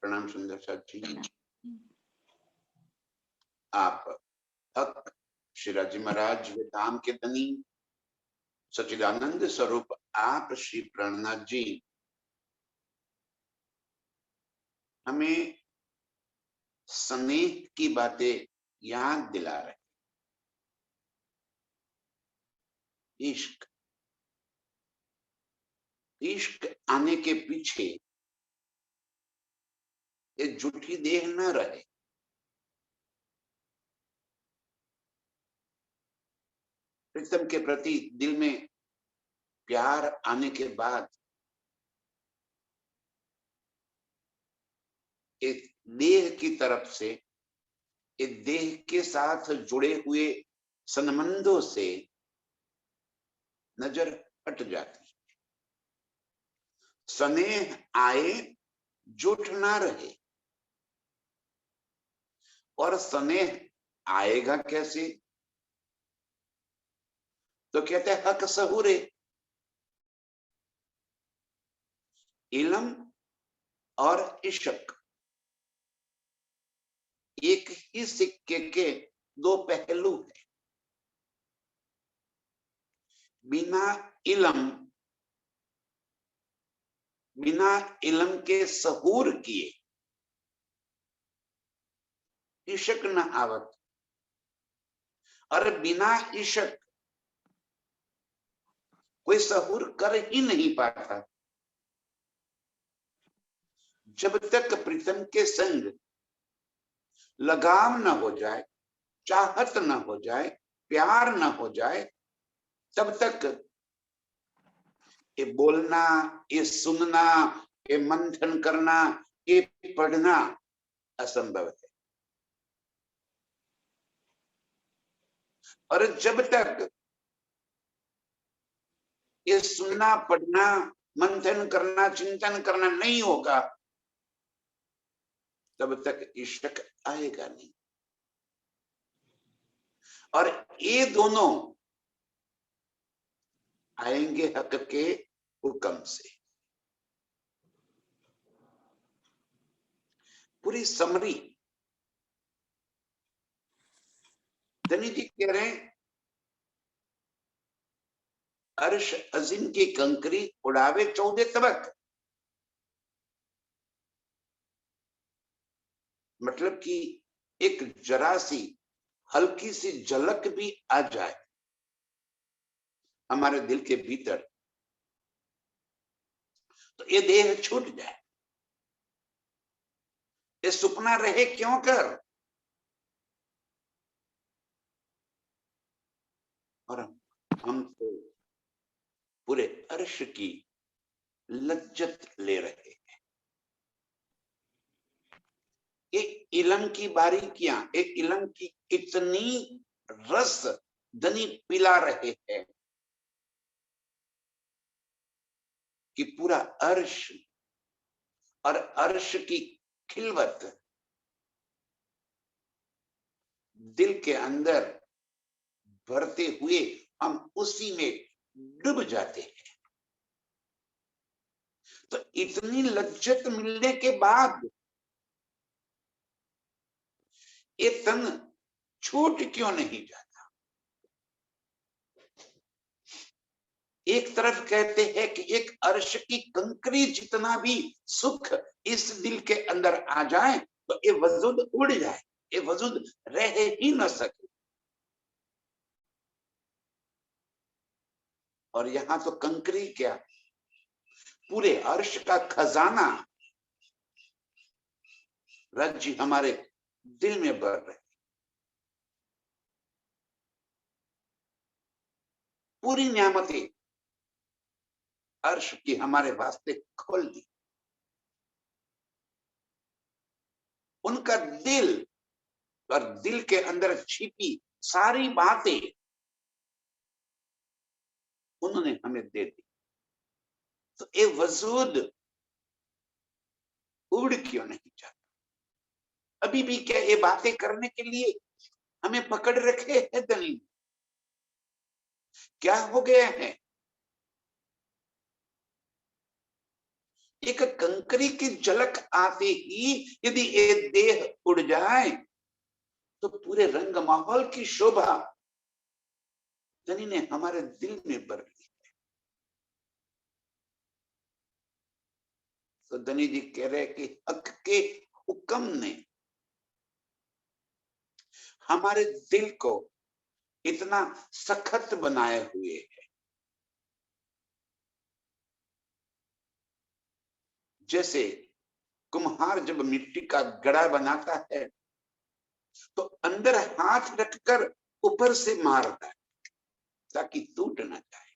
प्रणाम सुंदर साथ जी। आप हक शिराजी महाराज वे धाम के धनी सच्चिदानंद स्वरूप आप श्री प्राणनाथ जी हमें स्नेह की बातें याद दिला रहे। इश्क इश्क आने के पीछे एक झूठी देह न रहे। प्रीतम के प्रति दिल में प्यार आने के बाद एक देह की तरफ से एक देह के साथ जुड़े हुए संबंधों से नजर हट जाती। स्नेह आए झूठ ना रहे। और स्नेह आएगा कैसे? तो कहते हैं हक सहूरे। इल्म और इश्क एक ही सिक्के के दो पहलू हैं। बिना इल्म के सहूर किए इश्क न आवत, और बिना इश्क कोई सहूर कर ही नहीं पाता। जब तक प्रीतम के संग लगाव न हो जाए, चाहत न हो जाए, प्यार न हो जाए, तब तक ये बोलना, ये सुनना, ये मंथन करना, ये पढ़ना असंभव है। और जब तक ये सुनना, पढ़ना, मंथन करना, चिंतन करना नहीं होगा, तब तक इश्क आएगा नहीं। और ये दोनों आएंगे हक के हुक्म से। पूरी समरी धनी जी कह रहे हैं, अर्श अजीम की कंकरी उड़ावे 14 तबक। मतलब कि एक जरा सी हल्की सी झलक भी आ जाए हमारे दिल के भीतर, तो ये देह छूट जाए। ये सुपना रहे क्यों कर। और हम तो पूरे अर्श की लज्जत ले रहे हैं। एक इल्म की बारीकियां, एक इल्म की इतनी रस धनी पिला रहे हैं कि पूरा अर्श और अर्श की खिलवत दिल के अंदर भरते हुए हम उसी में डूब जाते हैं। तो इतनी लज्जत मिलने के बाद ये तन छूट क्यों नहीं जाता। एक तरफ कहते हैं कि एक अर्श की कंकरी जितना भी सुख इस दिल के अंदर आ जाए तो ये वजूद उड़ जाए, ये वजूद रह ही न सके। और यहां तो कंकरी क्या, पूरे अर्श का खजाना रज्जी हमारे दिल में भर रहे। पूरी नियामतें अर्श की हमारे वास्ते खोल दी। उनका दिल और दिल के अंदर छिपी सारी बातें उन्होंने हमें दे दी। तो ये वजूद उड़ क्यों नहीं जाता। अभी भी क्या ये बातें करने के लिए हमें पकड़ रखे है दलील। क्या हो गया है। एक कंकरी की झलक आते ही यदि ये देह उड़ जाए तो पूरे रंग माहौल की शोभा धनी ने हमारे दिल में भर ली। तो धनी जी कह रहे कि हक के हुक्म ने हमारे दिल को इतना सखत बनाए हुए है। जैसे कुम्हार जब मिट्टी का घड़ा बनाता है तो अंदर हाथ रखकर ऊपर से मारता है ताकि टूट ना जाए।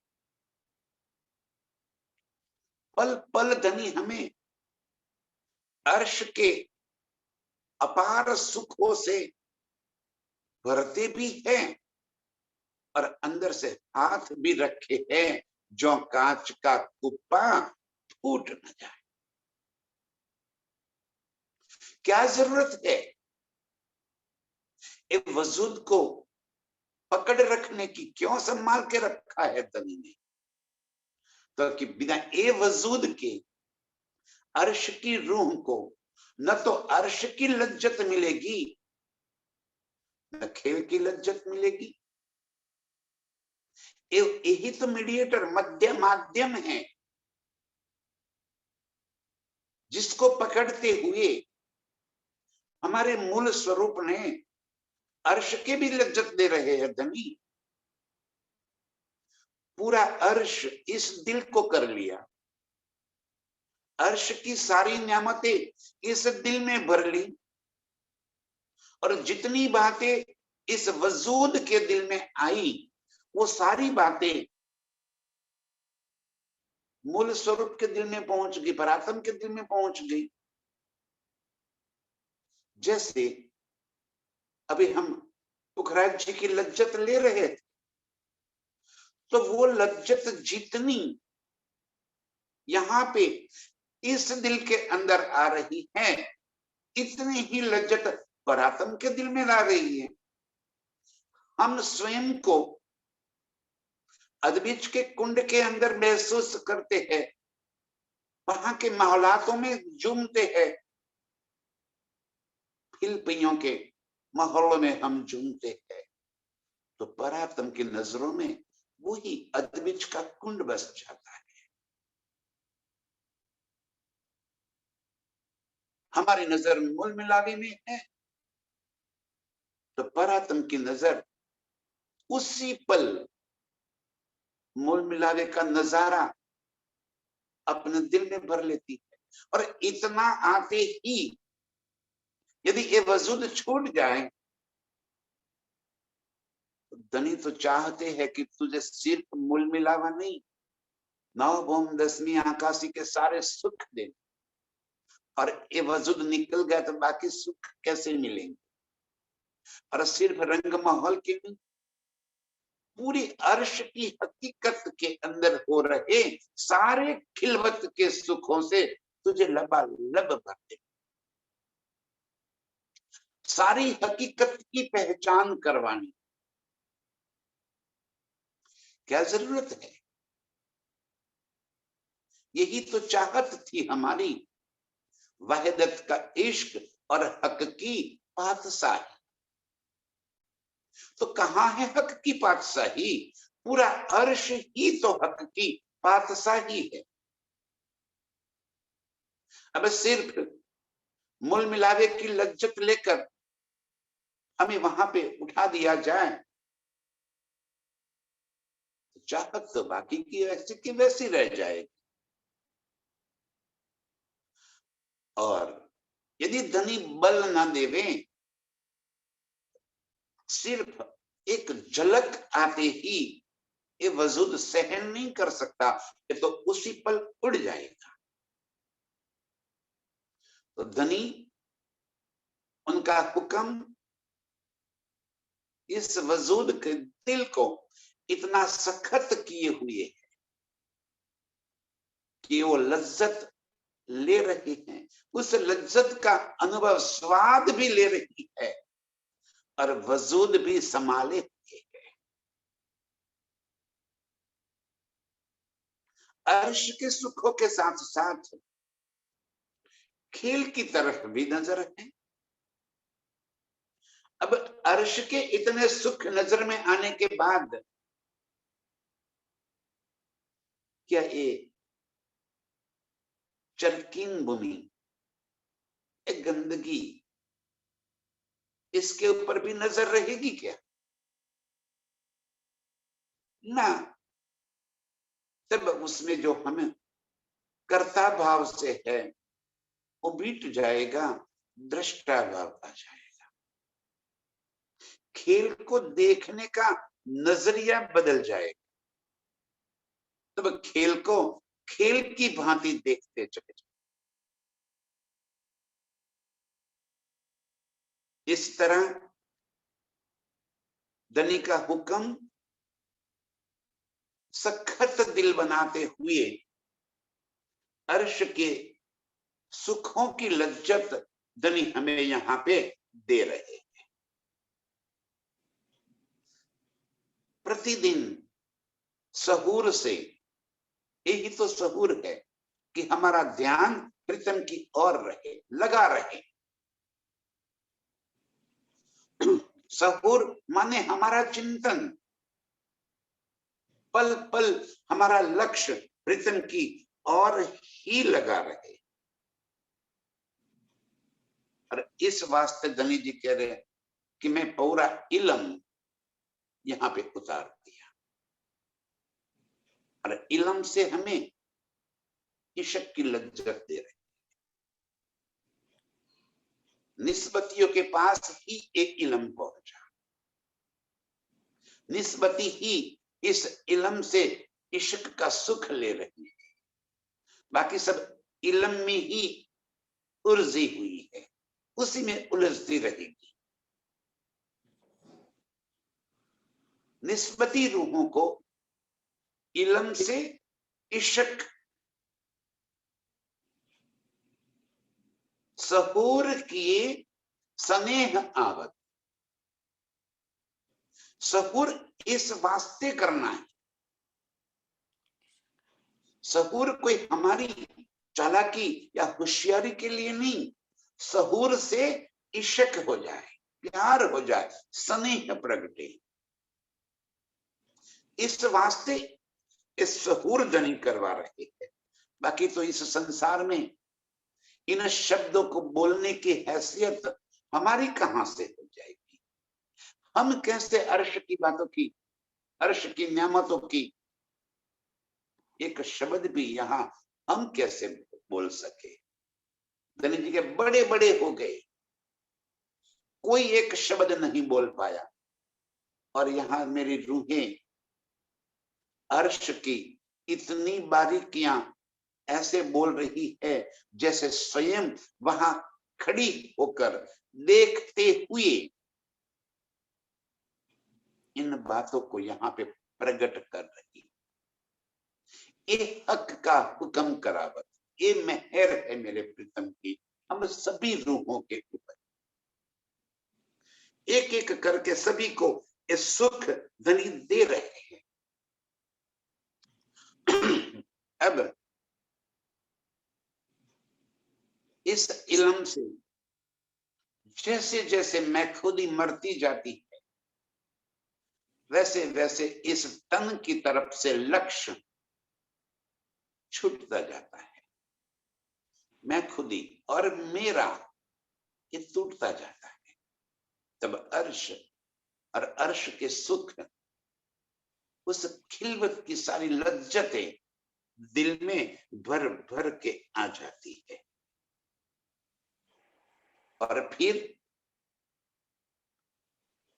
पल पल धनी हमें अर्श के अपार सुखों से भरते भी हैं और अंदर से हाथ भी रखे हैं जो कांच का कुप्पा फूट न जाए। क्या जरूरत है एक वजूद को पकड़ रखने की? क्यों संभाल के रखा है धनी ने? तो कि बिना ए वजूद के अर्श की रूह को न तो अर्श की लज्जत मिलेगी न खेल की लज्जत मिलेगी। यही तो मीडिएटर माध्यम है जिसको पकड़ते हुए हमारे मूल स्वरूप ने अर्श के भी लज्जत दे रहे हैं धनी। पूरा अर्श इस दिल को कर लिया, अर्श की सारी नियामतें इस दिल में भर ली और जितनी बातें इस वजूद के दिल में आई वो सारी बातें मूल स्वरूप के दिल में पहुंच गई, परात्म के दिल में पहुंच गई। जैसे अभी हम पुखराज जी की लज्जत ले रहे थे तो वो लज्जत जितनी यहाँ पे इस दिल के अंदर आ रही है इतनी ही लज्जत परात्म के दिल में ला रही है। हम स्वयं को अद्विज के कुंड के अंदर महसूस करते हैं, वहां के माहौलातों में झूमते हैं, फिलपियों के माहौलों में हम झूमते हैं तो परात्म की नजरों में वही अद्विज का कुंड बस जाता है। हमारी नजर मूल मिलावे में है तो परात्म की नजर उसी पल मूल मिलावे का नजारा अपने दिल में भर लेती है। और इतना आते ही यदि ये वजूद छूट जाए तो धनी तो चाहते हैं कि तुझे सिर्फ मूल मिलावा नहीं, नौ भौम दसवीं आकाशी के सारे सुख दे। और ये वजूद निकल गया तो बाकी सुख कैसे मिलेंगे? और सिर्फ रंग माहौल के नहीं, पूरी अर्श की हकीकत के अंदर हो रहे सारे खिलवत के सुखों से तुझे लबालब भर दे। सारी हकीकत की पहचान करवानी क्या जरूरत है? यही तो चाहत थी हमारी, वहदत का इश्क और हक की पातशाही। तो कहां है हक की पातशाही? पूरा अर्श ही तो हक की पातशाही है। अब सिर्फ मूल मिलावे की लज्जत लेकर हमें वहां पे उठा दिया जाए तो चाहत तो बाकी की वैसी रह जाएगी। और यदि धनी बल ना देवे, सिर्फ एक झलक आते ही ये वजूद सहन नहीं कर सकता, ये तो उसी पल उड़ जाएगा। तो धनी उनका हुक्म इस वजूद के दिल को इतना सखत किए हुए है कि वो लज्जत ले रही हैं, उस लज्जत का अनुभव स्वाद भी ले रही है और वजूद भी संभाले हुए है। अर्श के सुखों के साथ साथ खेल की तरफ भी नजर है। अब अर्श के इतने सुख नजर में आने के बाद क्या ये चरकीन भूमि, एक गंदगी, इसके ऊपर भी नजर रहेगी क्या? ना, तब उसमें जो हमें कर्ता भाव से है वो बीत जाएगा, दृष्टा भाव आ जाएगा। खेल को देखने का नजरिया बदल जाएगा। तब खेल को खेल की भांति देखते चले जाए। इस तरह धनी का हुक्म सखत दिल बनाते हुए अर्श के सुखों की लज्जत धनी हमें यहां पे दे रहे हैं। प्रतिदिन सहूर से, यही तो सहूर है कि हमारा ध्यान प्रीतम की ओर रहे, लगा रहे। सहूर माने हमारा चिंतन, पल पल हमारा लक्ष्य प्रीतम की ओर ही लगा रहे। और इस वास्ते धनी जी कह रहे हैं कि मैं पूरा इलम यहां पे उतार दिया। और इलम से हमें इश्क की लज्जत दे रहे। निस्बतियों के पास ही एक इलम पहुंचा, निस्बती ही इस इलम से इश्क का सुख ले रही है। बाकी सब इलम में ही उलझी हुई है, उसी में उलझती रहेगी। निस्बती रूहों को इलम से इश्क, सहूर किए स्नेह आवत। सहूर इस वास्ते करना है, सहूर कोई हमारी चालाकी या होशियारी के लिए नहीं। सहूर से इश्क हो जाए, प्यार हो जाए, स्नेह प्रगटे, इस वास्ते इस सहूर धनी करवा रहे हैं। बाकी तो इस संसार में इन शब्दों को बोलने की हैसियत हमारी कहां से हो जाएगी? हम कैसे अर्श की बातों की, अर्श की नियामतों की एक शब्द भी यहां हम कैसे बोल सके? धनी जी के बड़े बड़े हो गए, कोई एक शब्द नहीं बोल पाया। और यहां मेरी रूहें अर्श की इतनी बारीकियां ऐसे बोल रही है जैसे स्वयं वहां खड़ी होकर देखते हुए इन बातों को यहां पे प्रकट कर रही। ये हक का हुक्म करावत, ये मेहर है मेरे प्रीतम की हम सभी रूहों के ऊपर। एक एक करके सभी को ये सुख धनी दे रहे हैं। अब इस इल्म से जैसे जैसे मैं खुद ही मरती जाती है, वैसे वैसे इस तन की तरफ से लक्ष्य छूटता जाता है। मैं खुद ही और मेरा ये टूटता जाता है। तब अर्श और अर्श के सुख, उस खिलवत की सारी लज्जतें दिल में भर भर के आ जाती है। और फिर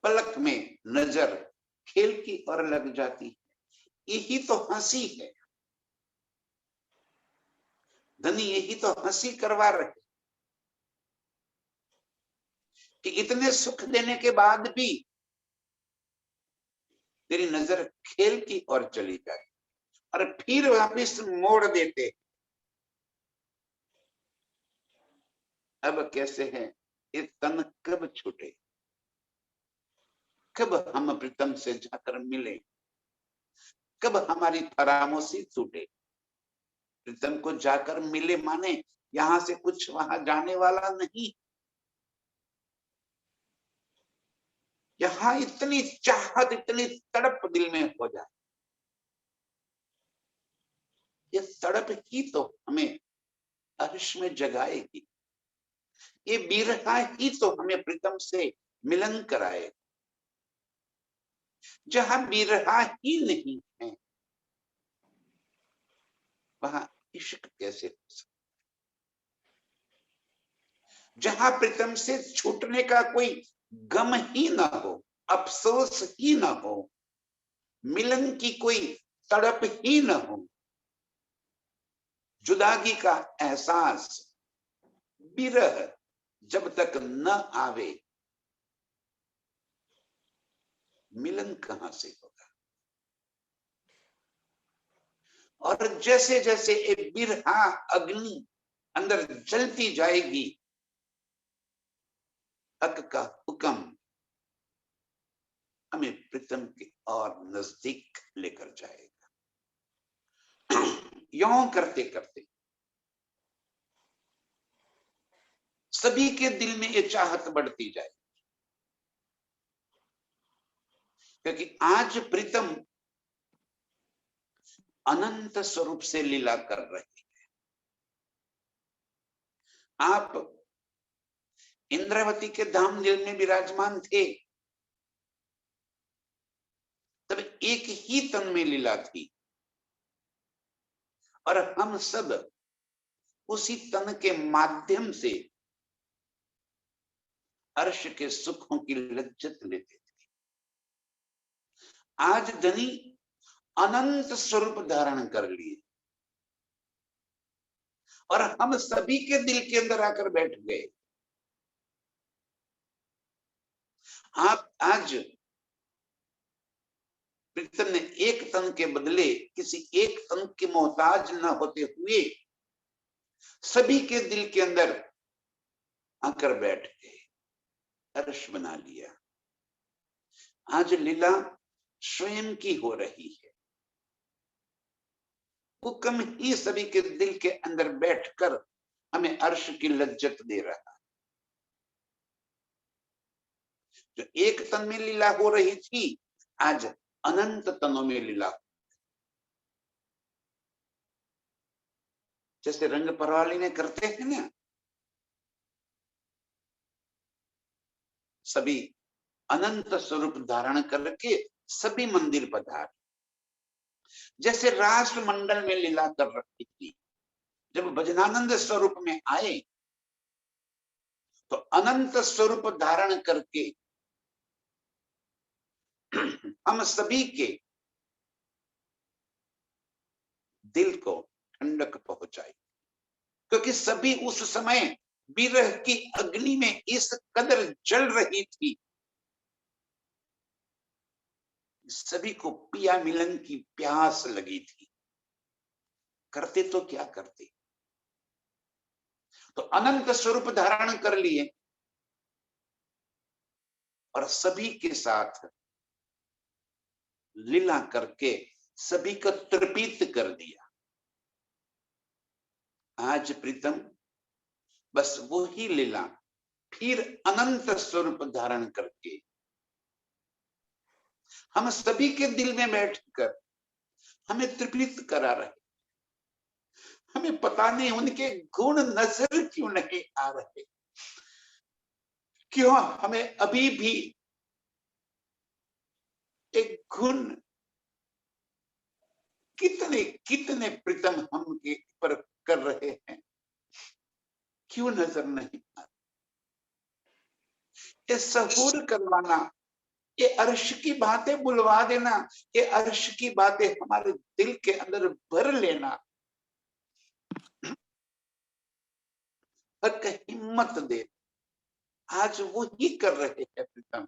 पलक में नजर खेल की ओर लग जाती है। यही तो हंसी है धनी, यही तो हंसी करवा रहे कि इतने सुख देने के बाद भी तेरी नजर खेल की ओर चली जाए और फिर वापिस मोड़ देते। अब कैसे है ये तन कब छूटे, कब हम प्रीतम से जाकर मिले, कब हमारी फरामोशी छूटे। प्रीतम को जाकर मिले माने यहां से कुछ वहां जाने वाला नहीं। यहां इतनी चाहत, इतनी तड़प दिल में हो जाए, ये तड़प ही तो हमें अर्श में जगाएगी, ये बिरहा ही तो हमें प्रीतम से मिलन कराए। जहां बिरहा ही नहीं है वहां इश्क कैसे हो सकता? जहां प्रीतम से छूटने का कोई गम ही ना हो, अफसोस ही ना हो, मिलन की कोई तड़प ही ना हो, जुदागी का एहसास, बिरह जब तक न आवे, मिलन कहां से होगा? और जैसे जैसे एक बिरहा अग्नि अंदर जलती जाएगी, हक का हुक्म हमें प्रीतम के और नजदीक लेकर जाएगा। यों करते करते सभी के दिल में ये चाहत बढ़ती जाए, क्योंकि आज प्रीतम अनंत स्वरूप से लीला कर रही है। आप इंद्रावती के धाम दिल में विराजमान थे, तब एक ही तन में लीला थी, और हम सब उसी तन के माध्यम से अर्श के सुखों की लज्जत लेते थे। आज धनी अनंत स्वरूप धारण कर लिए और हम सभी के दिल के अंदर आकर बैठ गए। आप आज प्रीतम ने एक तन के बदले किसी एक तन के मोहताज न होते हुए सभी के दिल के अंदर आकर बैठ गए, अर्श बना लिया। आज लीला स्वयं की हो रही है, हुक्म ही सभी के दिल के अंदर बैठकर हमें अर्श की लज्जत दे रहा है। जो एक तन में लीला हो रही थी, आज अनंत तनों में लीला। जैसे रंग परवाली ने करते हैं ना, सभी अनंत स्वरूप धारण करके सभी मंदिर पधार। जैसे राष्ट्र मंडल में लीला कर रखी थी, जब भजनानंद स्वरूप में आए तो अनंत स्वरूप धारण करके हम सभी के दिल को ठंडक पहुंचाई, क्योंकि सभी उस समय विरह की अग्नि में इस कदर जल रही थी, सभी को पिया मिलन की प्यास लगी थी। करते तो क्या करते, तो अनंत स्वरूप धारण कर लिए और सभी के साथ लीला करके सभी को तृप्त कर दिया। आज प्रीतम बस वो ही लीला फिर अनंत स्वरूप धारण करके हम सभी के दिल में बैठकर हमें तृप्त करा रहे। हमें पता नहीं उनके गुण नजर क्यों नहीं आ रहे, क्यों हमें अभी भी एक गुण, कितने कितने प्रीतम हम के पर कर रहे हैं, क्यों नजर नहीं आ रहा। ये सहूर करवाना, ये अर्श की बातें बुलवा देना, ये अर्श की बातें हमारे दिल के अंदर भर लेना, हक हिम्मत दे, आज वो ही कर रहे हैं प्रीतम।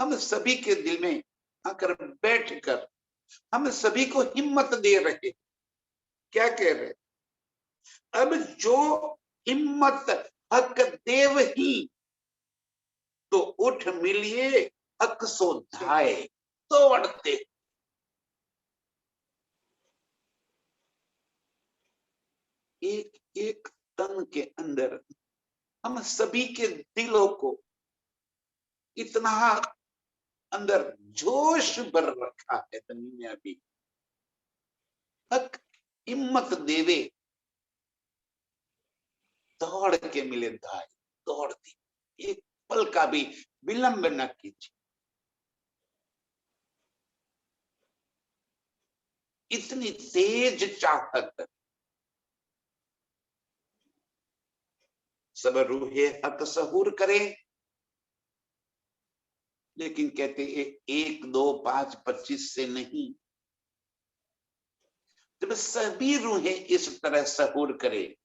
हम सभी के दिल में आकर बैठकर हम सभी को हिम्मत दे रहे। क्या कह रहे, अब जो हिम्मत हक देव ही, तो उठ मिलिए हक सो धाए तो बढ़ते। एक एक तन के अंदर हम सभी के दिलों को इतना अंदर जोश भर रखा है दुनिया भी हक हिम्मत देवे दौड़ के मिले धाय दौड़ती एक पल का भी विलंब न कीजिए। इतनी तेज चाहत सब रूहे हक सहूर करे, लेकिन कहते 1 2 5 25 से नहीं, जब सभी रूहें इस तरह सहूर करे,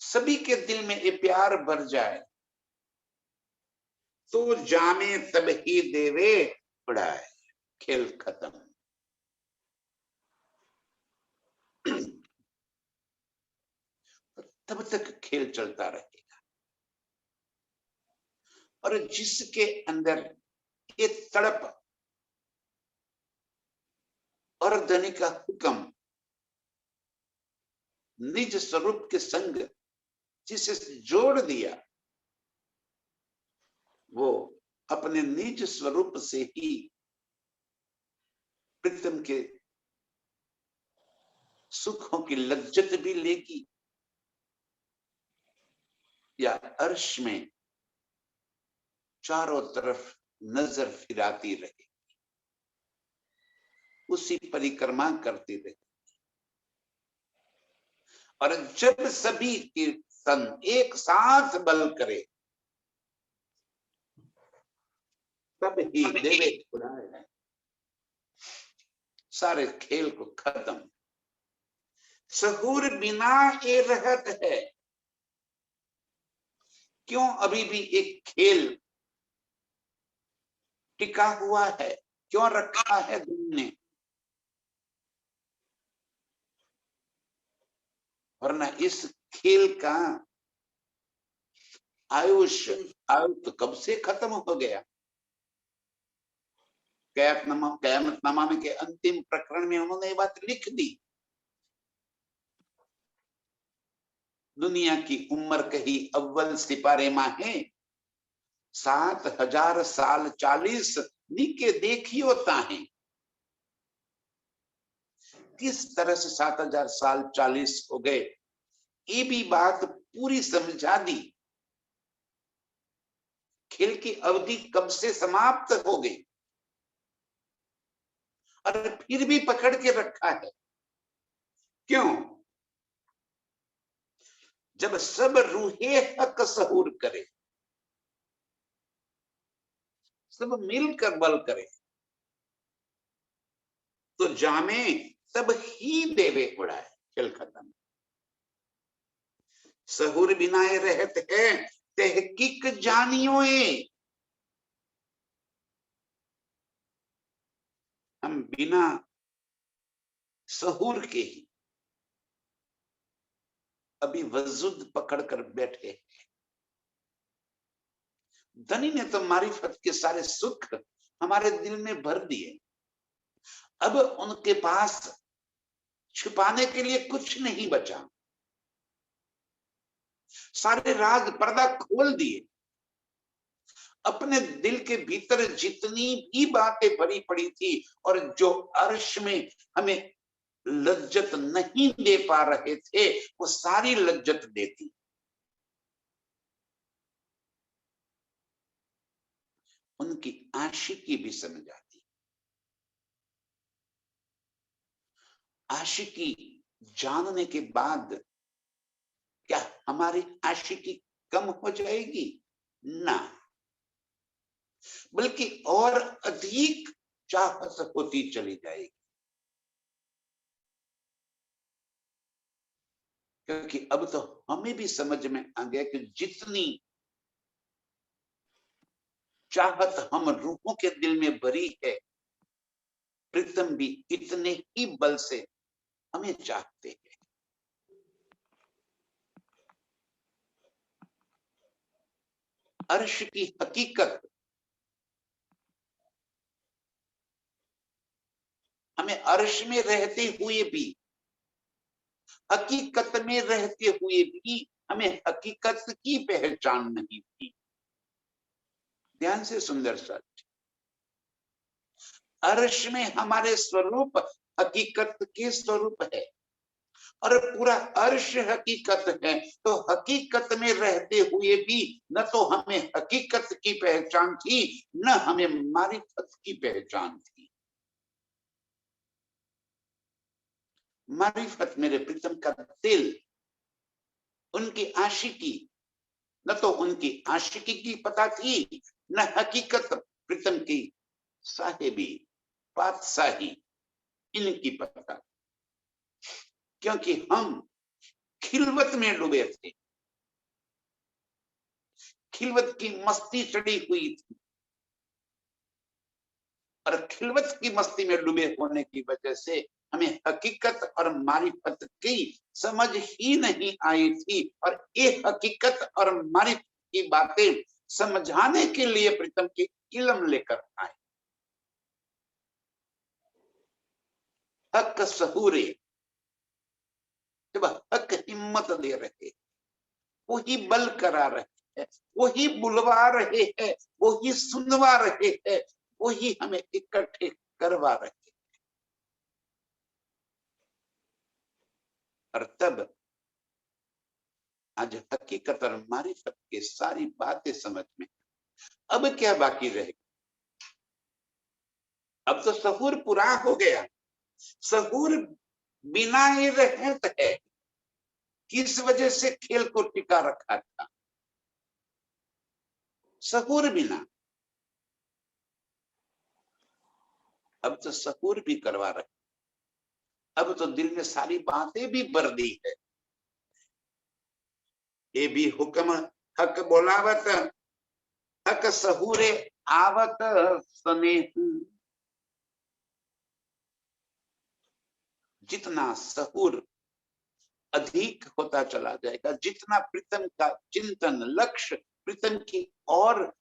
सभी के दिल में ये प्यार भर जाए, तो जामे तब ही देवे उड़ाए, खेल खत्म। तब तक खेल चलता रहेगा। और जिसके अंदर ये तड़प और धनी का हुक्म निज स्वरूप के संग जिसे जोड़ दिया, वो अपने निज स्वरूप से ही प्रीतम के सुखों की लज्जत भी लेगी या अर्श में चारों तरफ नजर फिराती रहेगी, उसी परिक्रमा करती रहेगी। और जब सभी की तन एक साथ बल करे, तब ही देवे उड़ाए, सारे खेल को खत्म। सहूर बिना ये रहत है, क्यों अभी भी एक खेल टिका हुआ है, क्यों रखा है दिन ने, वरना इस खेल का आयुष आयु तो कब से खत्म हो गया। क़यामतनामा में के अंतिम प्रकरण में उन्होंने ये बात लिख दी। दुनिया की उम्र कही अव्वल सिपारे माहे, 7,000 साल 40 निके देखियो ताहे। किस तरह से 7,000 साल 40 हो गए, ये भी बात पूरी समझा दी। खेल की अवधि कब से समाप्त हो गई और फिर भी पकड़ के रखा है। क्यों? जब सब रूहे हक सहूर करे, सब मिलकर बल करे, तो जामे तब ही देवे उड़ाए, खेल खत्म। सहूर बिनाए रहत है तहकीक जानियोए, हम बिना सहूर के ही अभी वजूद पकड़ कर बैठे। धनी ने तो मारिफत के सारे सुख हमारे दिल में भर दिए, अब उनके पास छुपाने के लिए कुछ नहीं बचा, सारे राज पर्दा खोल दिए। अपने दिल के भीतर जितनी भी बातें भरी पड़ी थी और जो अर्श में हमें लज्जत नहीं दे पा रहे थे, वो सारी लज्जत देती। उनकी आशिकी भी समझ आती। आशिकी जानने के बाद क्या हमारी आशिकी कम हो जाएगी? ना, बल्कि और अधिक चाहत होती चली जाएगी। क्योंकि अब तो हमें भी समझ में आ गया कि जितनी चाहत हम रूहों के दिल में भरी है, प्रीतम भी इतने ही बल से हमें चाहते हैं। अर्श की हकीकत हमें अर्श में रहते हुए भी हकीकत में रहते हुए भी हमें हकीकत की पहचान नहीं थी। ध्यान से सुंदर सा, अर्श में हमारे स्वरूप हकीकत के स्वरूप है और पूरा अर्श हकीकत है। तो हकीकत में रहते हुए भी न तो हमें हकीकत की पहचान थी, न हमें मारिफत की पहचान थी। मारिफत मेरे प्रीतम का दिल, उनकी आशिकी, न तो उनकी आशिकी की पता थी, न हकीकत प्रीतम की साहिबी बादशाही इनकी पता, क्योंकि हम खिलवत में डूबे थे, खिलवत की मस्ती चढ़ी हुई थी और खिलवत की मस्ती में डूबे होने की वजह से हमें हकीकत और मारिफत की समझ ही नहीं आई थी। और ये हकीकत और मारिफत की बातें समझाने के लिए प्रीतम की इल्म लेकर आए। हक सहूरे, जब हक हिम्मत दे रहे, वही बल करा रहे हैं, वही बुलवा रहे हैं, वही सुनवा रहे हैं, वही हमें इकट्ठे करवा रहे हैं। और तब आज हकीकत और मारिफत की सारी बातें समझ में। अब क्या बाकी रहेगी? अब तो सहूर पूरा हो गया। सहूर बिना ही रहत है, किस वजह से खेल को टिका रखा था? सहूर बिना। अब तो सहूर भी करवा रहे, अब तो दिल में सारी बातें भी भर दी है। ये भी हुक्म हक बोलावत, हक सहूरे आवत स्नेह। जितना सहूर अधिक होता चला जाएगा, जितना प्रीतम का चिंतन लक्ष्य प्रीतम की और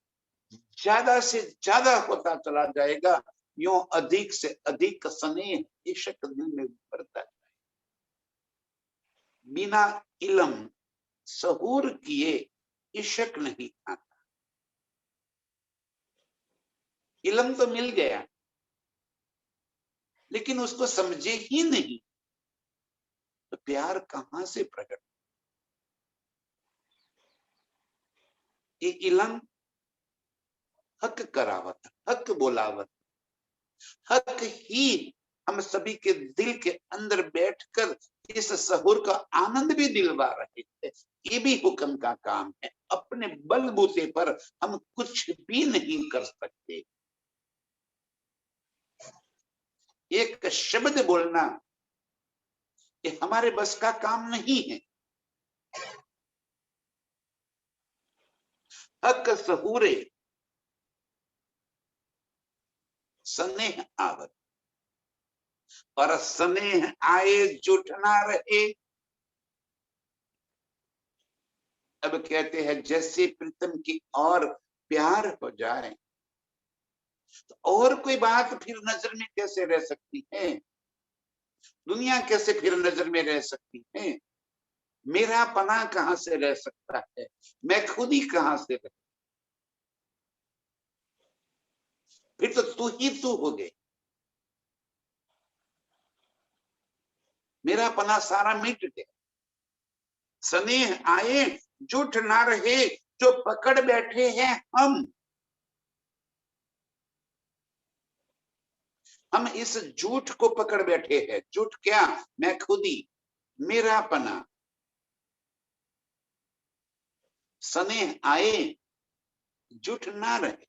ज्यादा से ज्यादा होता चला जाएगा, यूं अधिक से अधिक स्नेह इश्क दिल में बढ़ता है। बिना इल्म सहूर किए इश्क नहीं आता। इल्म तो मिल गया लेकिन उसको समझे ही नहीं, तो प्यार कहां से प्रकट? ये इल्म हक करावत, हक बोलावत, हक ही हम सभी के दिल के अंदर बैठकर इस सहूर का आनंद भी दिलवा रहे थे। ये भी हुक्म का काम है। अपने बलबूते पर हम कुछ भी नहीं कर सकते। एक शब्द बोलना ये हमारे बस का काम नहीं है। हक सहूरे स्नेह आवत, और स्नेह आए जुट ना रहे। अब कहते हैं जैसे प्रीतम की और प्यार हो जाए तो और कोई बात फिर नजर में कैसे रह सकती है? दुनिया कैसे फिर नजर में रह सकती है? मेरा पना कहां से रह सकता है? मैं खुद ही कहां से रह, फिर तो तू ही तू हो गए। मेरा पना सारा मिट गया। स्नेह आए जुट ना रहे, जो पकड़ बैठे हैं हम इस झूठ को पकड़ बैठे हैं। झूठ क्या? मैं खुद ही, मेरा पना। स्नेह आए जुट ना रहे।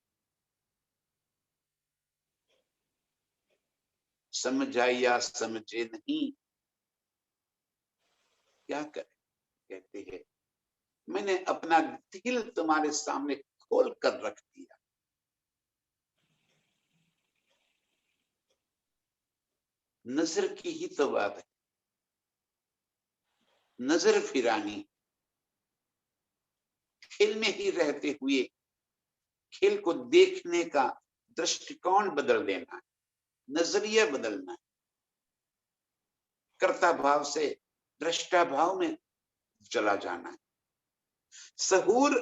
समझा या समझे नहीं, क्या करे? कहते हैं मैंने अपना दिल तुम्हारे सामने खोल कर रख दिया। नजर की ही तो बात है, नजर फिरानी। खेल में ही रहते हुए खेल को देखने का दृष्टिकोण बदल देना है, नजरिया बदलना है। कर्ता भाव से दृष्टा भाव में चला जाना है। सहूर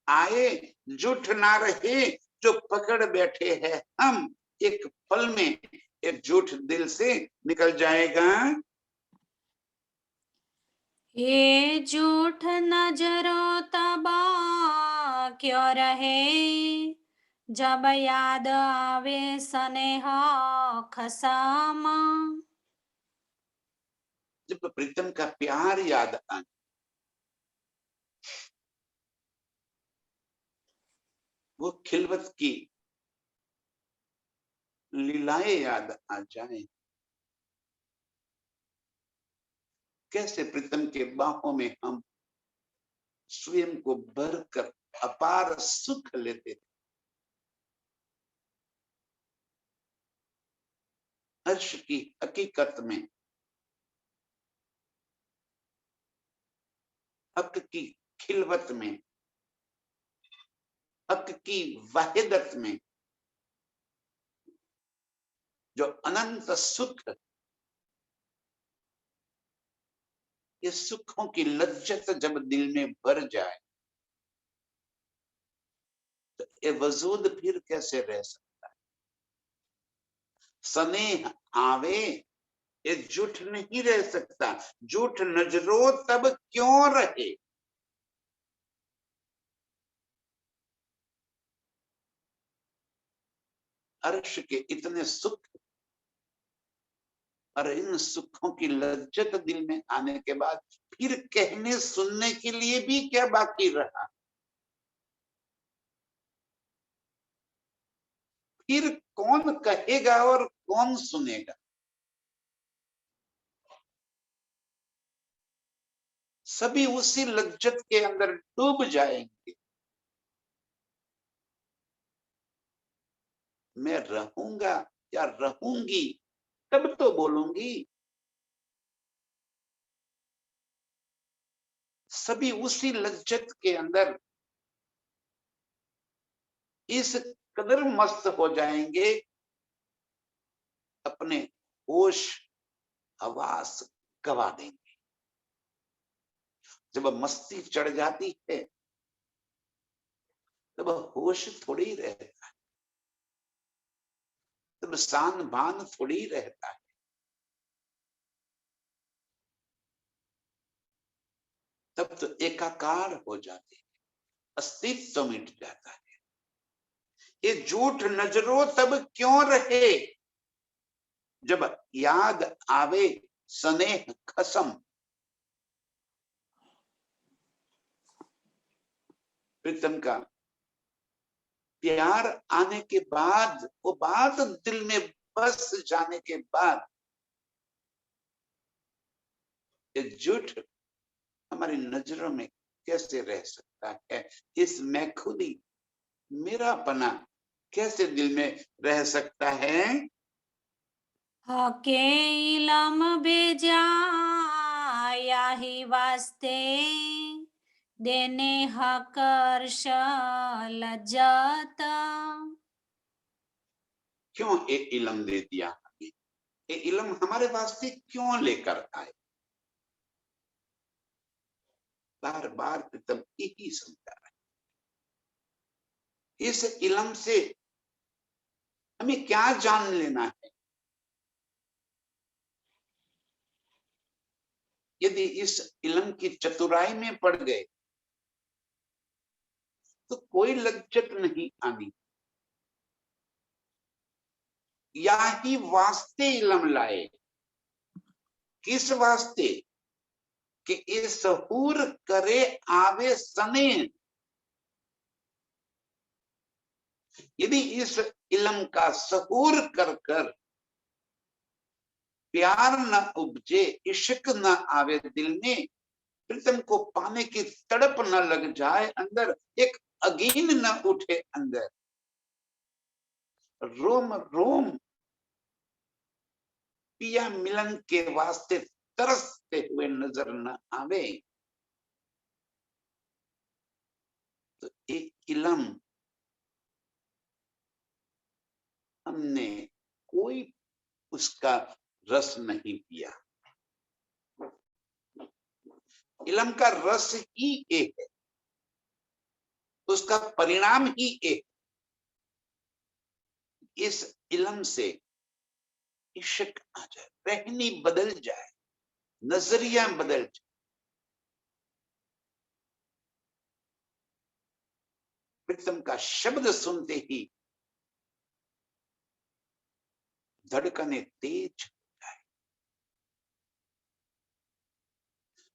आए जुठ ना रहे, जो पकड़ बैठे हैं हम, एक पल में एक झूठ दिल से निकल जाएगा। ये झूठ नजरों तबा क्यों रहे, जब याद आवे स्नेह खसम। जब प्रीतम का प्यार याद आए, वो खिलवत की लीलाएं याद आ जाए, कैसे प्रीतम के बाहों में हम स्वयं को भरकर अपार सुख लेते थे। हर्ष की हकीकत में, हक की खिलवत में, हक की वाहिदत में जो अनंत सुख, ये सुखों की लज्जत जब दिल में भर जाए तो ये वजूद फिर कैसे रह सकता है। स्नेह आवे, ये झूठ नहीं रह सकता, झूठ नजरों तब क्यों रहे। अर्श के इतने सुख और इन सुखों की लज्जत दिल में आने के बाद फिर कहने सुनने के लिए भी क्या बाकी रहा। फिर कौन कहेगा और कौन सुनेगा। सभी उसी लज्जत के अंदर डूब जाएंगे। मैं रहूंगा या रहूंगी तब तो बोलूंगी। सभी उसी लज्जत के अंदर इस कदर मस्त हो जाएंगे, अपने होश हवास गवा देंगे। जब मस्ती चढ़ जाती है तब होश थोड़ी रहता है, तब शान भान थोड़ी रहता है। तब तो एकाकार हो जाते हैं, अस्तित्व मिट जाता है। ये झूठ नजरों तब क्यों रहे, जब याद आवे स्नेह खसम। प्रीतम का प्यार आने के बाद, वो बात दिल में बस जाने के बाद, ये झूठ हमारी नजरों में कैसे रह सकता है। इस मैं खुदी मेरा पना कैसे दिल में रह सकता है। हके इलम भेजा याही वास्ते, देने हकर्ष लज्जत। क्यों ये इलम दे दिया हमें, ये इलम हमारे वास्ते क्यों लेकर आए। बार बार प्रीतम यही समझा रहा है। इस इलम से हमें क्या जान लेना है। यदि इस इलम की चतुराई में पड़ गए तो कोई लज्जत नहीं आनी। या ही वास्ते इलम लाए, किस वास्ते कि इस सहूर करे आवे सने। यदि इस इलम का सहूर कर कर प्यार न उपजे, इश्क न आवे दिल में, प्रीतम को पाने की तड़प न लग जाए अंदर, एक अगीन न उठे अंदर, रोम रोम पिया मिलन के वास्ते तरसते हुए नजर न आवे, तो एक इलम हमने कोई उसका रस नहीं पिया। इलम का रस ही एक है, उसका परिणाम ही एक। इस इलम से इश्क आ जाए, रहनी बदल जाए, नजरिया बदल जाए। प्रीतम का शब्द सुनते ही धड़कने तेज हो जाए,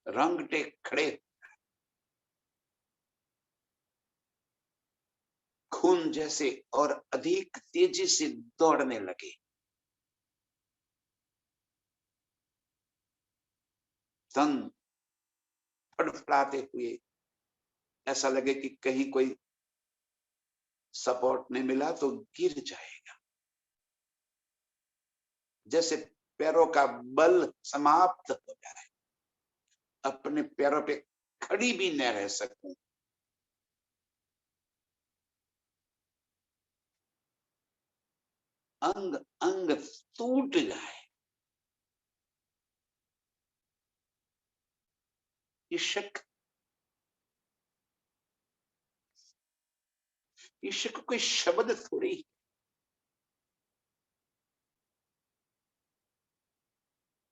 रंगटे खड़े, खून जैसे और अधिक तेजी से दौड़ने लगे। तन फड़फड़ाते हुए ऐसा लगे कि कहीं कोई सपोर्ट नहीं मिला तो गिर जाएगा, जैसे पैरों का बल समाप्त हो जाए, अपने पैरों पे खड़ी भी न रह सकूं। अंग अंग टूट जाए। इश्क, इश्क कोई शब्द थोड़ी,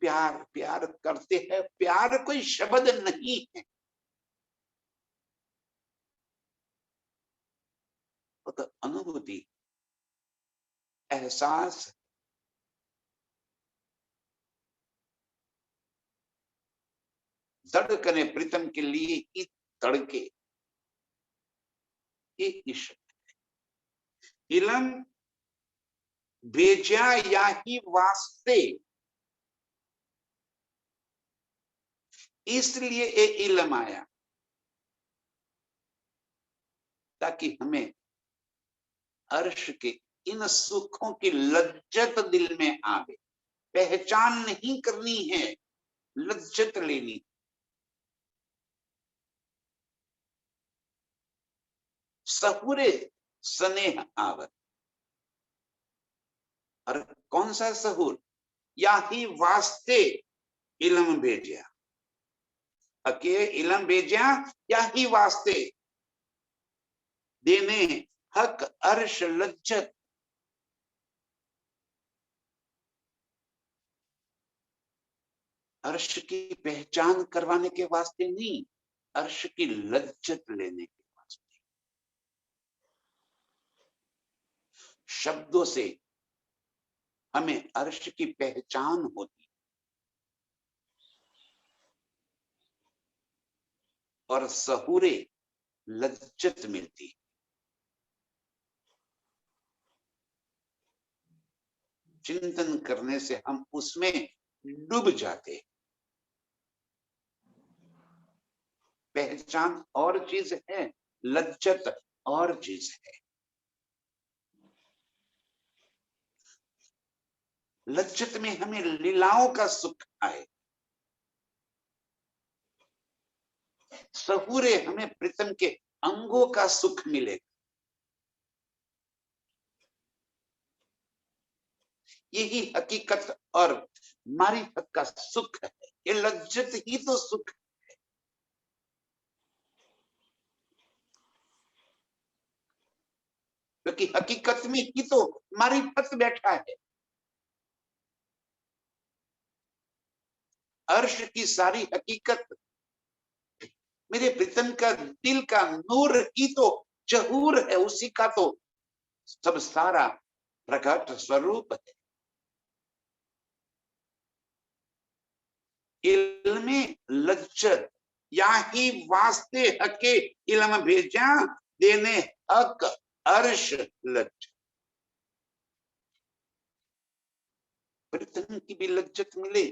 प्यार प्यार करते हैं, प्यार कोई शब्द नहीं है, वो तो अनुभूति, एहसास। धड़कने प्रीतम के लिए ही तड़के, ये इश्क। इलम भेजा या ही वास्ते, इसलिए ये इलम आया ताकि हमें अर्श के इन सुखों की लज्जत दिल में आवे। पहचान नहीं करनी है, लज्जत लेनी। सहुरे स्नेह आवत, और कौन सा सहूर, या ही वास्ते इलम भेजा, अके इलम भेजा या ही वास्ते, देने हक अर्श लज्जत। अर्श की पहचान करवाने के वास्ते नहीं, अर्श की लज्जत लेने के वास्ते। शब्दों से हमें अर्श की पहचान होती और सहूरे लज्जत मिलती। चिंतन करने से हम उसमें डूब जाते। पहचान और चीज है, लज्जत और चीज है। लज्जत में हमें लीलाओं का सुख आए, सहूरे हमें प्रीतम के अंगों का सुख मिले। यही हकीकत और मारिफत का सुख है, ये लज्जत ही तो सुख है। क्योंकि हकीकत में ही तो मारिफत बैठा है। अर्श की सारी हकीकत मेरे प्रीतम का दिल का नूर ही तो जहूर है, उसी का तो सब सारा प्रकट स्वरूप है। इल्मे लज्जत या ही वास्ते हके इल्म भेजा, देने हक अर्श लज्जत। प्रीतम की भी लज्जत मिले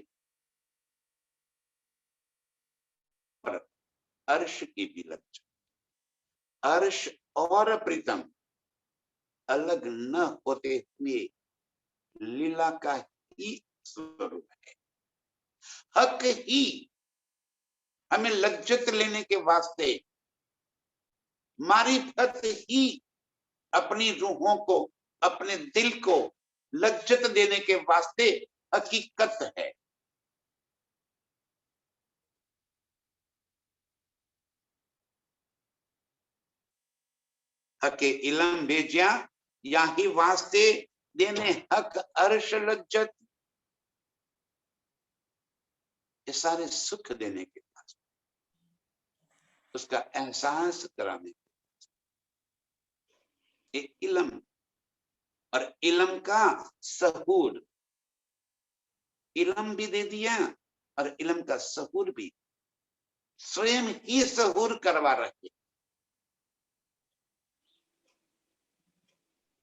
और अर्श की भी लज्जत। अर्श और प्रीतम अलग न होते हुए लीला का ही स्वरूप है। हक ही हमें लज्जत लेने के वास्ते, मारिफत ही अपनी रूहों को, अपने दिल को लज्जत देने के वास्ते हकीकत है। हके इलम भेज्या या ही वास्ते देने हक अर्श लज्जत, ये सारे सुख देने के बाद उसका एहसास कराने के इलम, और इलम का सहूर, इलम भी दे दिया और इलम का सहूर भी, स्वयं ही सहूर करवा रहे,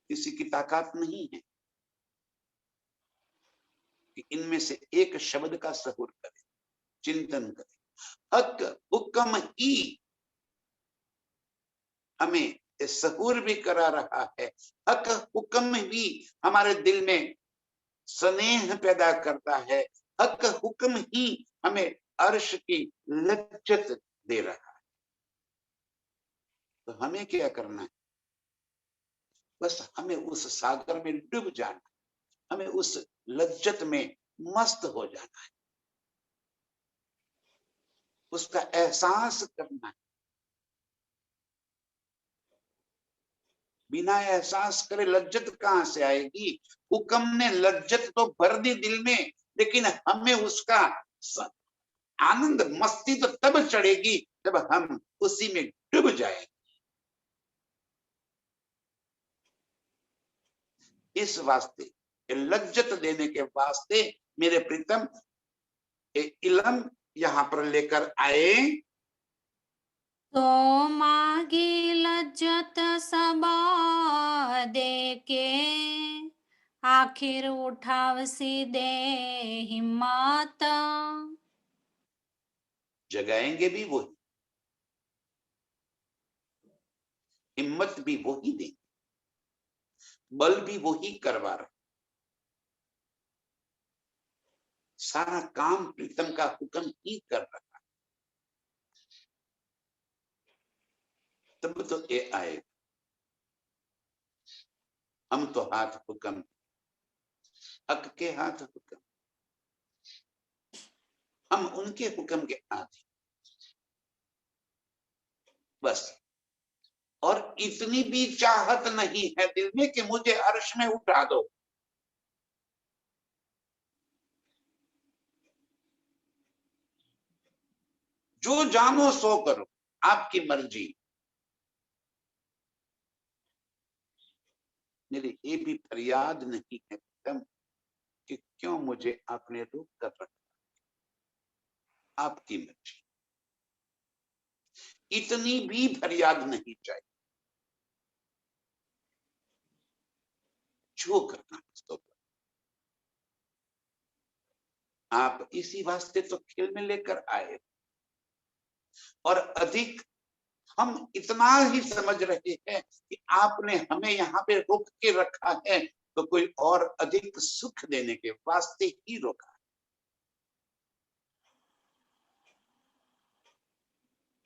किसी की ताकत नहीं है कि इनमें से एक शब्द का सहूर करे, चिंतन करे। हक हुक्म ही हमें सहूर भी करा रहा है, हक हुक्म भी हमारे दिल में स्नेह पैदा करता है, हक हुक्म ही हमें अर्श की लज्जत दे रहा है। तो हमें क्या करना है? बस हमें उस सागर में डूब जाना, हमें उस लज्जत में मस्त हो जाना है, उसका एहसास करना है। बिना एहसास करे लज्जत कहां से आएगी? हुक्म ने लज्जत तो भर दी दिल में, लेकिन हमें उसका आनंद मस्ती तो तब चढ़ेगी जब हम उसी में डूब जाएंगे। इस वास्ते लज्जत देने के वास्ते मेरे प्रीतम इलम यहां पर लेकर आए। तो मागी लज्जत सब देके आखिर उठावसी दे हिम्मत। जगाएंगे भी वही, हिम्मत भी वही देंगे, बल भी वही करवा रहे, सारा काम प्रीतम का हुक्म ही कर रहा है। तब तो ये आए, हम तो हाथ हुक्म, हक के हाथ हुक्म, हम उनके हुक्म के आदि, बस। और इतनी भी चाहत नहीं है दिल में कि मुझे अर्श में उठा दो। जो जानो सो करो, आपकी मर्जी। मेरी ये भी फरियाद नहीं है प्रीतम कि क्यों मुझे आपने रोक कर रखा, आपकी मर्जी। इतनी भी फरियाद नहीं चाहिए, जो करना तो आप इसी वास्ते तो खेल में लेकर आए। और अधिक हम इतना ही समझ रहे हैं कि आपने हमें यहाँ पे रोक के रखा है तो कोई और अधिक सुख देने के वास्ते ही रोका।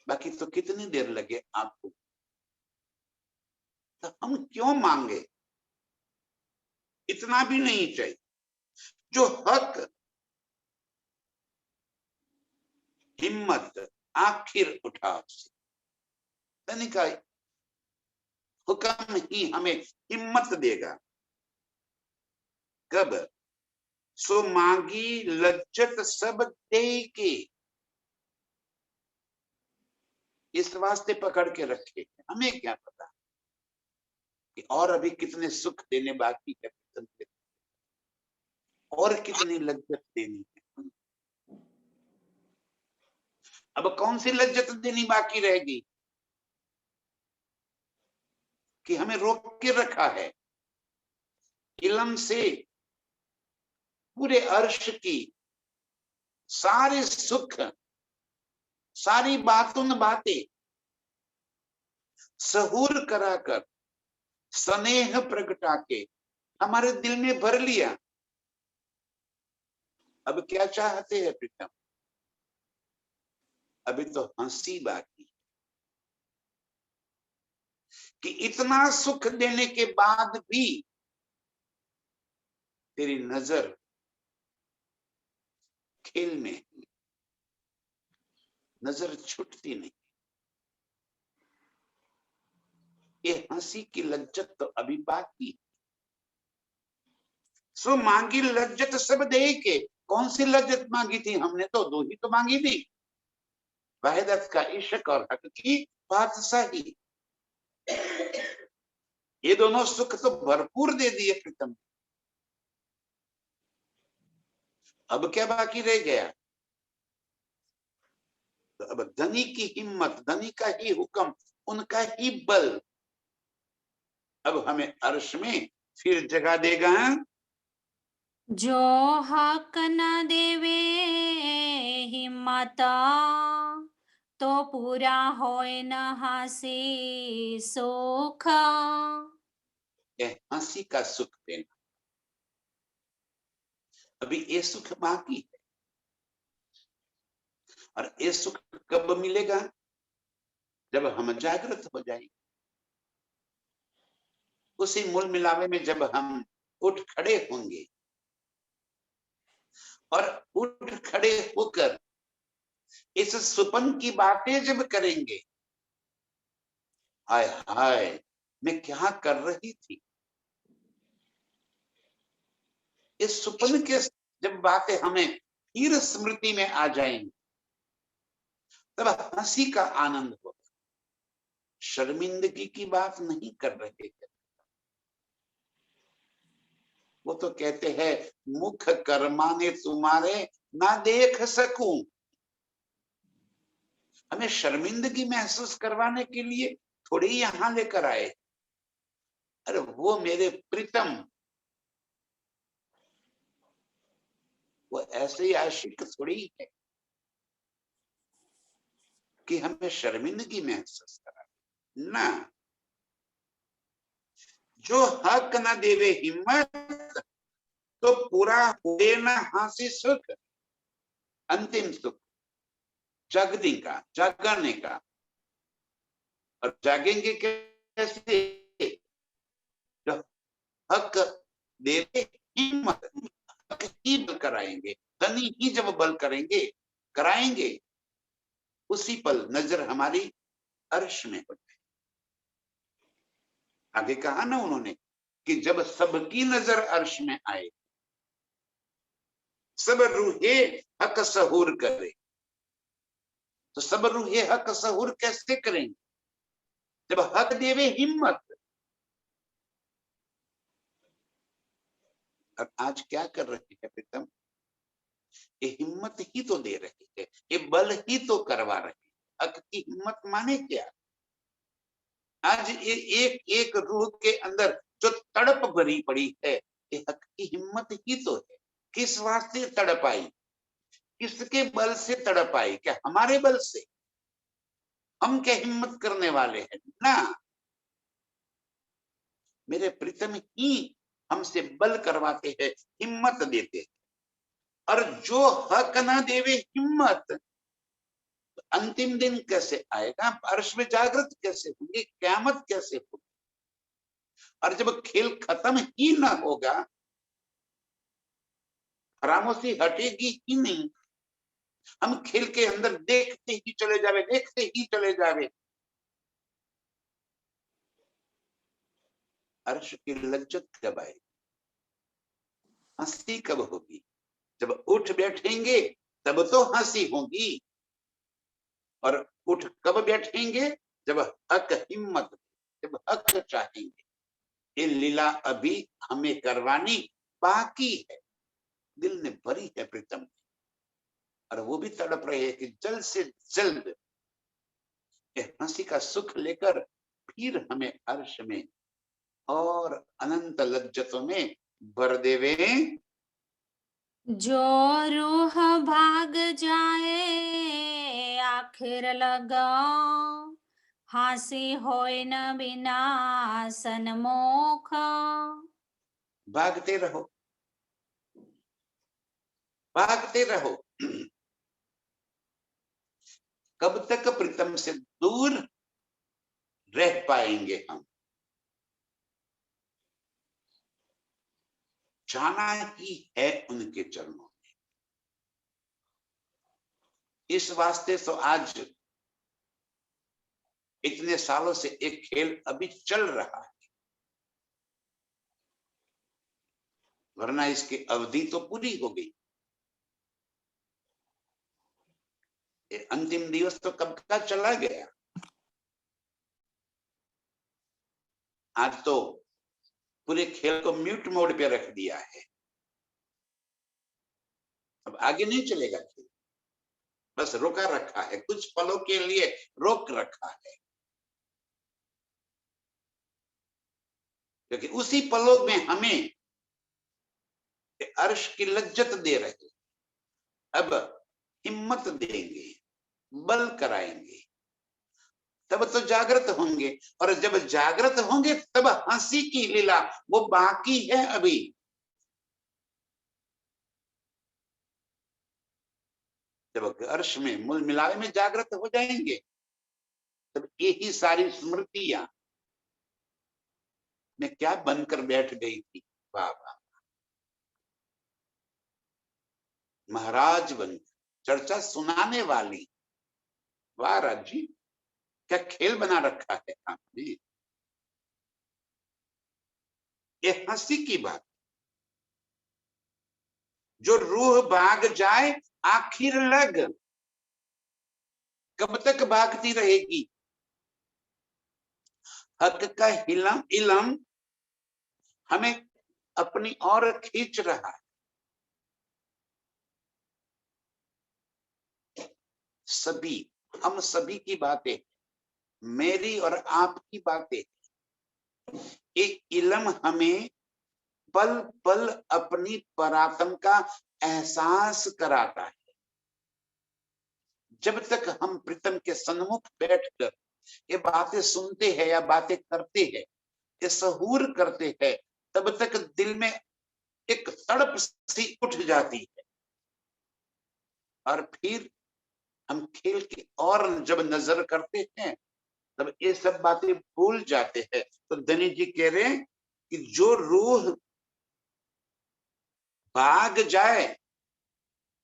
बाकी तो कितनी देर लगे आपको, तो हम क्यों मांगे? इतना भी नहीं चाहिए। जो हक हिम्मत आखिर उठा का हुक्म ही हमें हिम्मत देगा। कब? सो मांगी लज्जत सब दे के, इस वास्ते पकड़ के रखे। हमें क्या पता कि और अभी कितने सुख देने बाकी है, और कितनी लज्जत देनी है। अब कौन सी लज्जत देनी बाकी रहेगी कि हमें रोक के रखा है? इलम से पूरे अर्श की सारे सुख, सारी बातें सहूर कराकर, स्नेह प्रगटा के हमारे दिल में भर लिया। अब क्या चाहते हैं प्रीतम? अभी तो हंसी बाकी कि इतना सुख देने के बाद भी तेरी नजर खेल में, नजर छूटती नहीं। ये हंसी की लज्जत तो अभी बाकी। सो मांगी लज्जत सब दे के। कौन सी लज्जत मांगी थी हमने? तो दो ही तो मांगी थी, वहदत का इश्क और हक की बादशाही। ये दोनों सुख तो भरपूर दे दिए प्रीतम। अब क्या बाकी रह गया? तो अब धनी की हिम्मत, धनी का ही हुक्म, उनका ही बल अब हमें अर्श में फिर जगा देगा। जो हक न देवे हिम्मत, तो पूरा होए न हासी सुख। यह हंसी का सुख देना। अभी ये सुख बाकी है, और ये सुख कब मिलेगा? जब हम जागृत हो जाएंगे। उसी मूल मिलावे में जब हम उठ खड़े होंगे, और उठ खड़े होकर इस सुपन की बातें जब करेंगे, हाय हाय मैं क्या कर रही थी। इस सुपन के जब बातें हमें फिर स्मृति में आ जाएंगी, तब हंसी का आनंद होगा। शर्मिंदगी की बात नहीं कर रहे हैं। वो तो कहते हैं मुख कर्माने तुम्हारे ना देख सकूं। हमें शर्मिंदगी महसूस करवाने के लिए थोड़ी यहां लेकर आए। अरे वो मेरे प्रीतम, वो ऐसे ही आशिक थोड़ी है कि हमें शर्मिंदगी महसूस करा ना। जो हक ना देवे हिम्मत, तो पूरा हुए ना हासी सुख। अंतिम सुख जागने का, जागने का। और जागेंगे कैसे? जो हक देवे हिम्मत, हक ही बल कराएंगे। धनी ही जब बल करेंगे, कराएंगे, उसी पल नजर हमारी अर्श में हो जाए। आगे कहा ना उन्होंने कि जब सबकी नजर अर्श में आए, सब रूहे हक सहूर करे। तो सब रूहे हक सहूर कैसे करेंगे? जब हक देवे हिम्मत। और आज क्या कर रहे हैं प्रीतम? ये हिम्मत ही तो दे रही है, ये बल ही तो करवा रहे हैं। हक की हिम्मत माने क्या? आज ये एक एक रूह के अंदर जो तड़प भरी पड़ी है, ये हक की हिम्मत ही तो है। किस वास्ते तड़प आई? किसके बल से तड़प आई? क्या हमारे बल से? हम क्या हिम्मत करने वाले हैं? ना, मेरे प्रीतम ही हमसे बल करवाते हैं, हिम्मत देते हैं। और जो हक ना देवे हिम्मत, तो अंतिम दिन कैसे आएगा? अर्श में जागृत कैसे होंगे? क़यामत कैसे होगी? और जब खेल खत्म ही ना होगा, खामोशी हटेगी ही नहीं। हम खेल के अंदर देखते ही चले जावे, देखते ही चले जावे। अर्श की लज्जत कब आएगी? हंसी कब होगी? जब उठ बैठेंगे तब तो हंसी होगी। और उठ कब बैठेंगे? जब हक हिम्मत, जब हक चाहेंगे। ये लीला अभी हमें करवानी बाकी है। दिल में भरी है प्रीतम, और वो भी तड़प रहे हैं कि जल्द से जल्द हंसी का सुख लेकर फिर हमें अर्श में और अनंत लज्जतों में भर देवे। जो रूह भाग जाए आखिर लगा, हासी होए न बिना सनमुख। भागते रहो, भागते रहो। कब तक प्रीतम से दूर रह पाएंगे हम? जाना ही है उनके चरणों में। इस वास्ते तो आज इतने सालों से एक खेल अभी चल रहा है, वरना इसकी अवधि तो पूरी हो गई। ये अंतिम दिवस तो कब का चला गया। आज तो पूरे खेल को म्यूट मोड पे रख दिया है, अब आगे नहीं चलेगा खेल, बस रोका रखा है, कुछ पलों के लिए रोक रखा है, क्योंकि उसी पलों में हमें अर्श की लज्जत दे रहे, अब हिम्मत देंगे, बल कराएंगे, तब तो जागृत होंगे, और जब जागृत होंगे तब हंसी की लीला वो बाकी है अभी। जब अर्श में मूल मिलावे में जागृत हो जाएंगे, तब यही सारी स्मृतियां में क्या बनकर बैठ गई थी, बाबा महाराज बन चर्चा सुनाने वाली, वाह राज जी, क्या खेल बना रखा है आपने। ये हंसी की बात, जो रूह भाग जाए आखिर लग, कब तक भागती रहेगी। हक का हिलम इलम हमें अपनी ओर खींच रहा है। सभी, हम सभी की बातें, मेरी और आपकी बातें, ये इलम हमें पल पल अपनी पराक्रम का एहसास कराता है। जब तक हम प्रीतम के सन्मुख बैठकर ये बातें सुनते हैं या बातें करते हैं, ये सहूर करते हैं, तब तक दिल में एक तड़प सी उठ जाती है, और फिर हम खेल की और जब नजर करते हैं तब ये सब बातें भूल जाते हैं। तो धनी जी कह रहे हैं कि जो रूह भाग जाए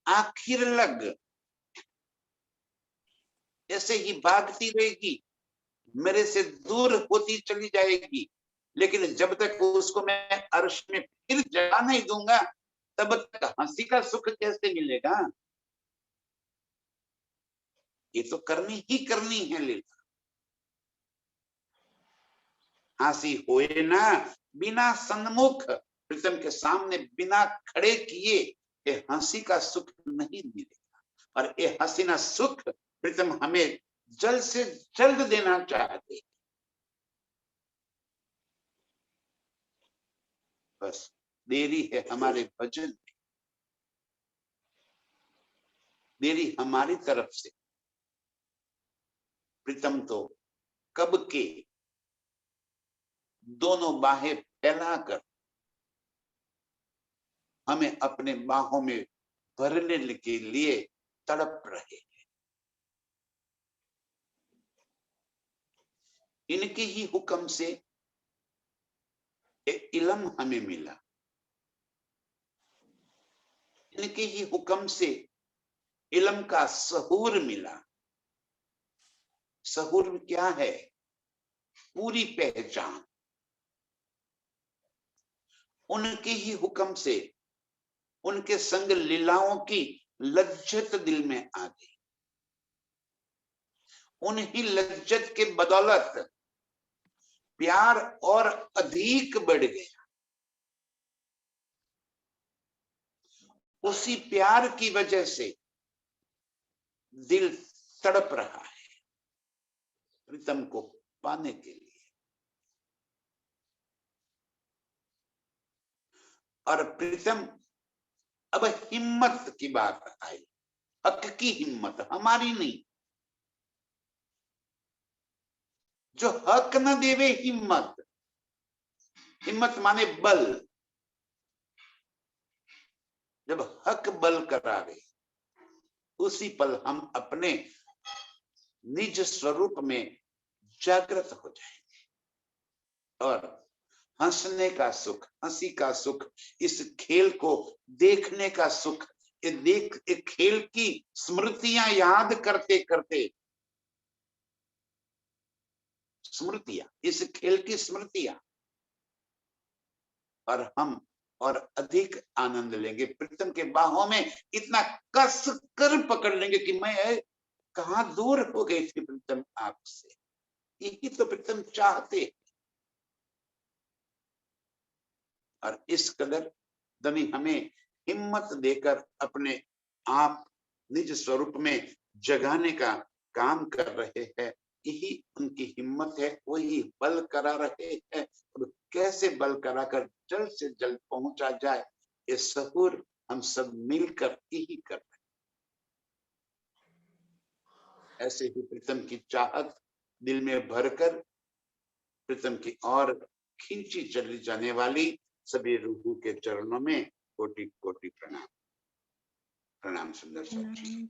आखिर लग, ऐसे ही भागती रहेगी, मेरे से दूर होती चली जाएगी, लेकिन जब तक उसको मैं अर्श में फिर जगा नहीं दूंगा, तब तक हंसी का सुख कैसे मिलेगा। ये तो करनी ही करनी है लीला। हंसी होए ना बिना सन्मुख, प्रीतम के सामने बिना खड़े किए ये हंसी का सुख नहीं मिलेगा, और ये हसीना सुख प्रीतम हमें जल्द से जल्द देना चाहते हैं। बस देरी है हमारे भजन में, देरी हमारी तरफ से। प्रीतम तो कब के दोनों बाहें फैलाकर हमें अपने बाहों में भरने के लिए तड़प रहे हैं। इनके ही हुक्म से एक इलम हमें मिला, इनके ही हुक्म से इलम का सहूर मिला। सहूर क्या है? पूरी पहचान। उनके ही हुक्म से उनके संग लीलाओं की लज्जत दिल में आ गई। उन्हीं लज्जत के बदौलत प्यार और अधिक बढ़ गया। उसी प्यार की वजह से दिल तड़प रहा है प्रीतम को पाने के लिए। और प्रीतम, अब हिम्मत की बात आई, हक की हिम्मत, हमारी नहीं। जो हक न देवे हिम्मत, हिम्मत माने बल, जब हक बल करावे उसी पल हम अपने निज स्वरूप में जागृत हो जाएंगे, और हंसने का सुख, हंसी का सुख, इस खेल को देखने का सुख, एक खेल की स्मृतियां याद करते करते स्मृतियां, इस खेल की स्मृतियां, और हम और अधिक आनंद लेंगे। प्रीतम के बाहों में इतना कस कर पकड़ लेंगे कि मैं कहां दूर हो गई थी प्रीतम आपसे। यही तो प्रीतम चाहते। और इस कदर दमी हमें हिम्मत देकर अपने आप निज स्वरूप में जगाने का काम कर रहे हैं। यही उनकी हिम्मत है, वही बल करा रहे हैं। और कैसे बल कराकर जल्द से जल्द पहुंचा जाए, ये सहूर हम सब मिलकर यही कर रहे हैं। ऐसे ही प्रीतम की चाहत दिल में भरकर प्रीतम की और खींची चली जाने वाली सभी रूहों के चरणों में कोटि कोटि प्रणाम। प्रणाम सुंदर साथी।